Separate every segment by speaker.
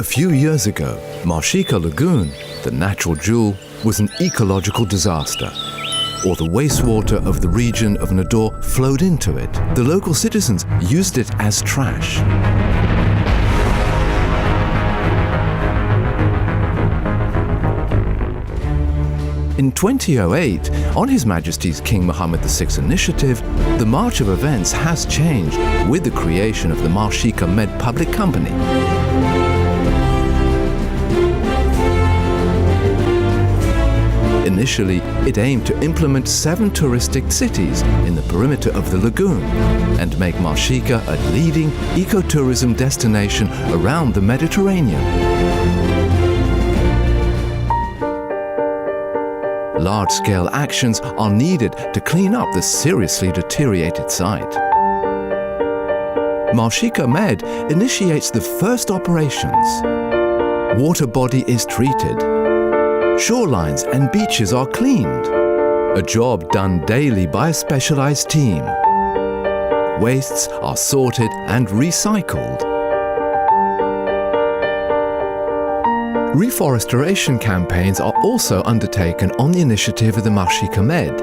Speaker 1: A few years ago, Marchica Lagoon, the natural jewel, was an ecological disaster. All the wastewater of the region of Nador flowed into it. The local citizens used it as trash. In 2008, on His Majesty's King Mohammed VI initiative, the march of events has changed with the creation of the Marchica Med Public Company. Initially, it aimed to implement 7 touristic cities in the perimeter of the lagoon and make Marchica a leading ecotourism destination around the Mediterranean. Large-scale actions are needed to clean up the seriously deteriorated site. Marchica Med initiates the first operations. Water body is treated. Shorelines and beaches are cleaned. A job done daily by a specialized team. Wastes are sorted and recycled. Reforestation campaigns are also undertaken on the initiative of the Marchica Med.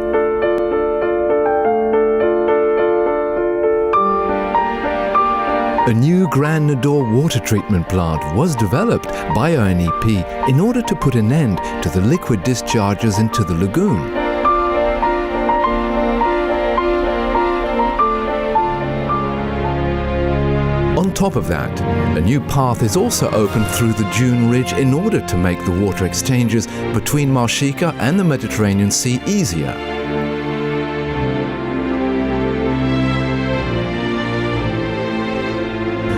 Speaker 1: A new Grand Nador water treatment plant was developed by ONEP in order to put an end to the liquid discharges into the lagoon. On top of that, a new path is also opened through the dune ridge in order to make the water exchanges between Marchica and the Mediterranean Sea easier.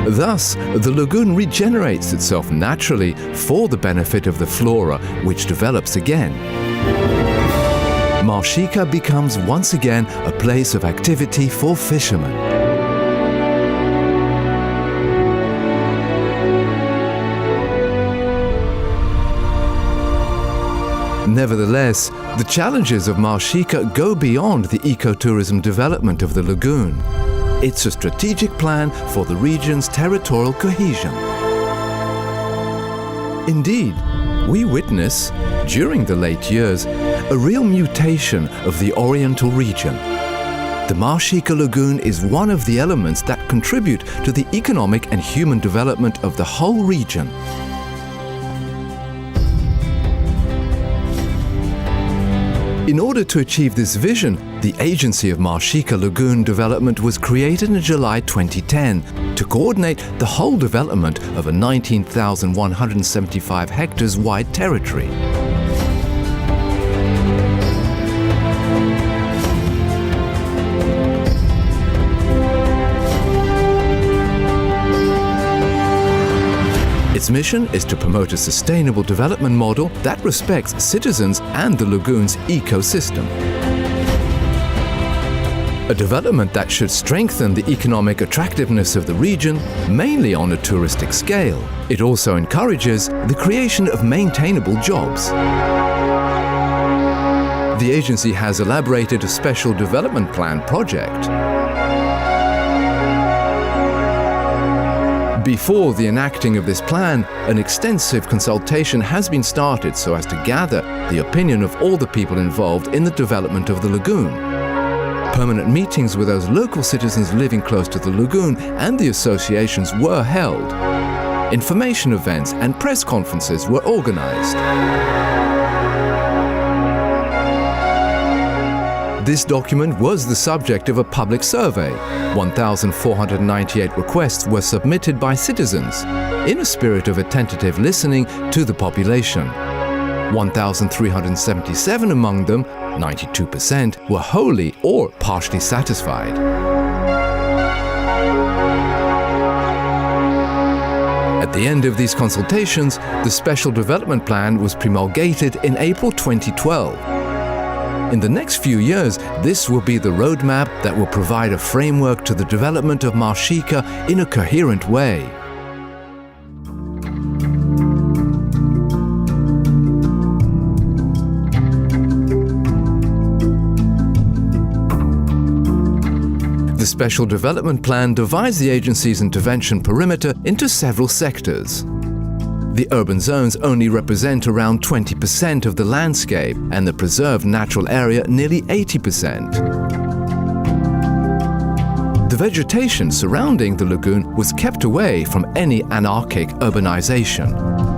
Speaker 1: Thus, the lagoon regenerates itself naturally for the benefit of the flora, which develops again. Marchica becomes once again a place of activity for fishermen. Nevertheless, the challenges of Marchica go beyond the ecotourism development of the lagoon. It's a strategic plan for the region's territorial cohesion. Indeed, we witness, during the late years, a real mutation of the Oriental region. The Marchica Lagoon is one of the elements that contribute to the economic and human development of the whole region. In order to achieve this vision, the Agency of Marchica Lagoon Development was created in July 2010 to coordinate the whole development of a 19,175 hectares wide territory. Its mission is to promote a sustainable development model that respects citizens and the lagoon's ecosystem. A development that should strengthen the economic attractiveness of the region, mainly on a touristic scale. It also encourages the creation of maintainable jobs. The agency has elaborated a special development plan project. Before the enacting of this plan, an extensive consultation has been started so as to gather the opinion of all the people involved in the development of the lagoon. Permanent meetings with those local citizens living close to the lagoon and the associations were held. Information events and press conferences were organized. This document was the subject of a public survey. 1,498 requests were submitted by citizens in a spirit of attentive listening to the population. 1,377 among them, 92%, were wholly or partially satisfied. At the end of these consultations, the Special Development Plan was promulgated in April 2012. In the next few years, this will be the roadmap that will provide a framework to the development of Marchica in a coherent way. The Special Development Plan divides the agency's intervention perimeter into several sectors. The urban zones only represent around 20% of the landscape and the preserved natural area nearly 80%. The vegetation surrounding the lagoon was kept away from any anarchic urbanization.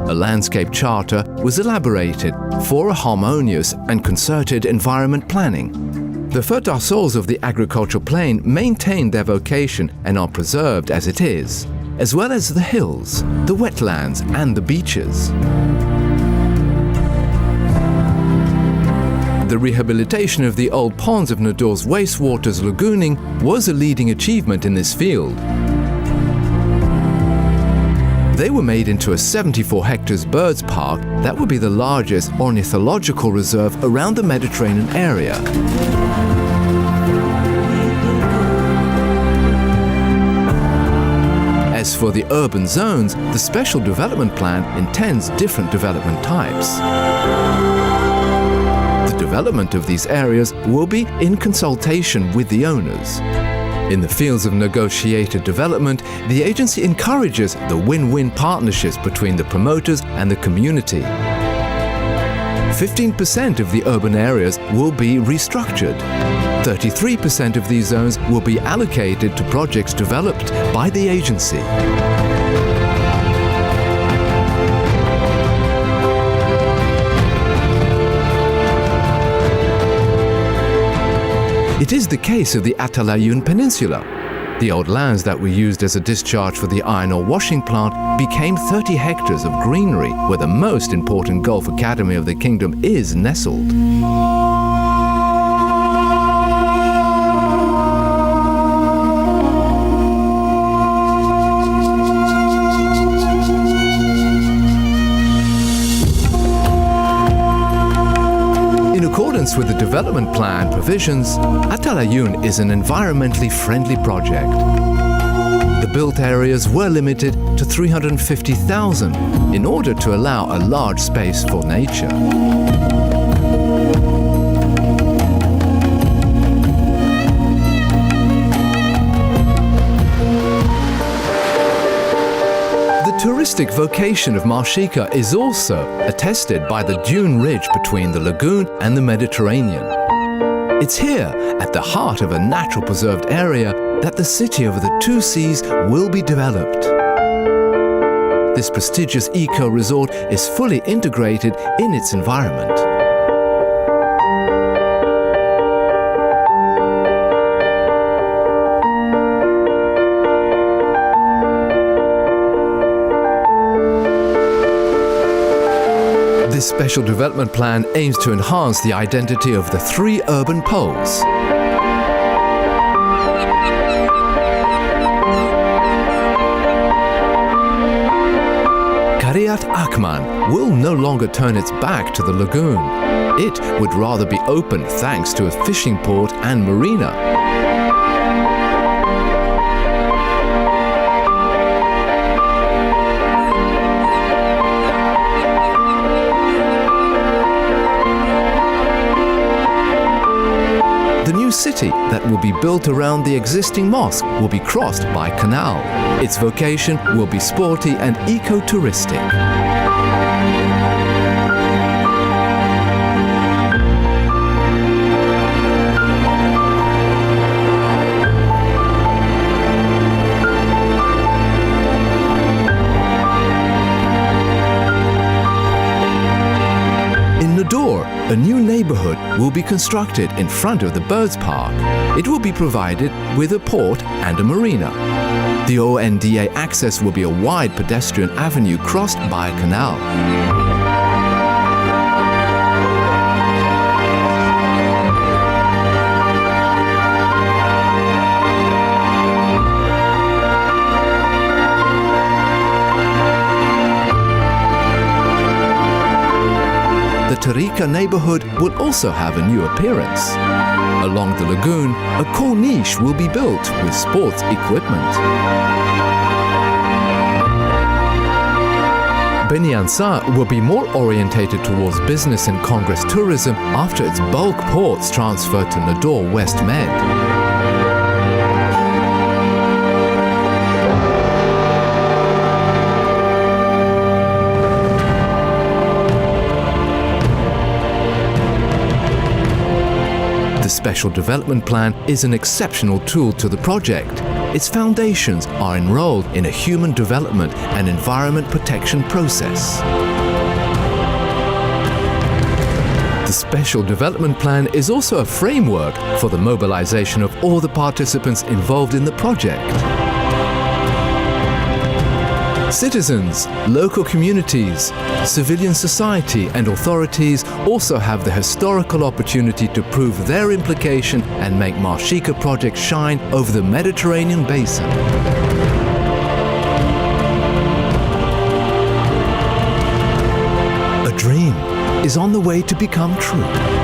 Speaker 1: A landscape charter was elaborated for a harmonious and concerted environment planning. The fertile soils of the agricultural plain maintain their vocation and are preserved as it is, as well as the hills, the wetlands and the beaches. The rehabilitation of the old ponds of Nador's wastewaters lagooning was a leading achievement in this field. They were made into a 74 hectares birds park that would be the largest ornithological reserve around the Mediterranean area. As for the urban zones, the special development plan intends different development types. The development of these areas will be in consultation with the owners. In the fields of negotiated development, the agency encourages the win-win partnerships between the promoters and the community. 15% of the urban areas will be restructured. 33% of these zones will be allocated to projects developed by the agency. It is the case of the Atalayun Peninsula. The old lands that were used as a discharge for the iron ore washing plant became 30 hectares of greenery where the most important golf academy of the kingdom is nestled. In accordance with the development plan provisions, Atalayun is an environmentally friendly project. The built areas were limited to 350,000 in order to allow a large space for nature. The touristic vocation of Marchica is also attested by the dune ridge between the lagoon and the Mediterranean. It's here, at the heart of a natural preserved area, that the city of the two seas will be developed. This prestigious eco-resort is fully integrated in its environment. This special development plan aims to enhance the identity of the three urban poles. Qaryat Akman will no longer turn its back to the lagoon. It would rather be open thanks to a fishing port and marina. The new city that will be built around the existing mosque will be crossed by canal. Its vocation will be sporty and eco-touristic. A new neighborhood will be constructed in front of the Birds Park. It will be provided with a port and a marina. The ONDA access will be a wide pedestrian avenue crossed by a canal. The Tariqa neighborhood will also have a new appearance. Along the lagoon, a corniche will be built with sports equipment. Beni Ansar will be more orientated towards business and congress tourism after its bulk ports transfer to Nador West Med. The Special Development Plan is an exceptional tool to the project. Its foundations are enrolled in a human development and environment protection process. The Special Development Plan is also a framework for the mobilization of all the participants involved in the project. Citizens, local communities, civilian society and authorities also have the historical opportunity to prove their implication and make Marchica project shine over the Mediterranean basin. A dream is on the way to become true.